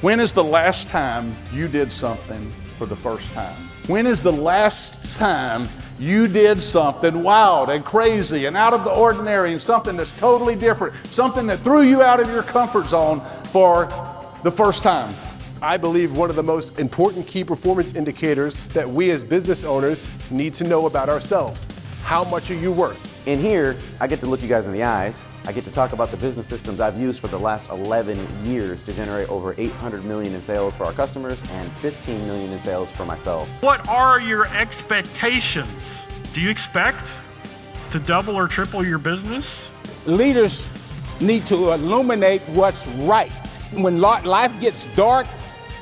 When is the last time you did something for the first time? When is the last time you did something wild and crazy and out of the ordinary and something that's totally different, something that threw you out of your comfort zone for the first time? I believe one of the most important key performance indicators that we as business owners need to know about ourselves. How much are you worth? In here, I get to look you guys in the eyes. I get to talk about the business systems I've used for the last 11 years to generate over 800 million in sales for our customers and 15 million in sales for myself. What are your expectations? Do you expect to double or triple your business? Leaders need to illuminate what's right. When life gets dark,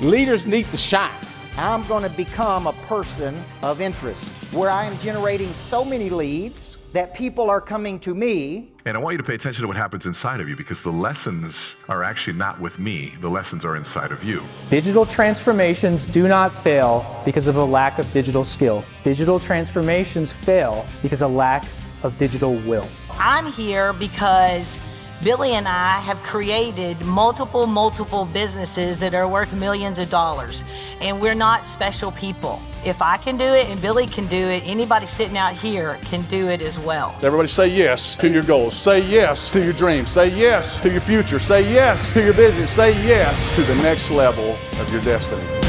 leaders need to shine. I'm going to become a person of interest where I am generating so many leads that people are coming to me. And I want you to pay attention to what happens inside of you, because the lessons are actually not with me. The lessons are inside of you. Digital transformations do not fail because of a lack of digital skill. Digital transformations fail because of lack of digital will. I'm here because Billy and I have created multiple businesses that are worth millions of dollars, and we're not special people. If I can do it and Billy can do it, anybody sitting out here can do it as well. Everybody say yes to your goals. Say yes to your dreams. Say yes to your future. Say yes to your vision. Say yes to the next level of your destiny.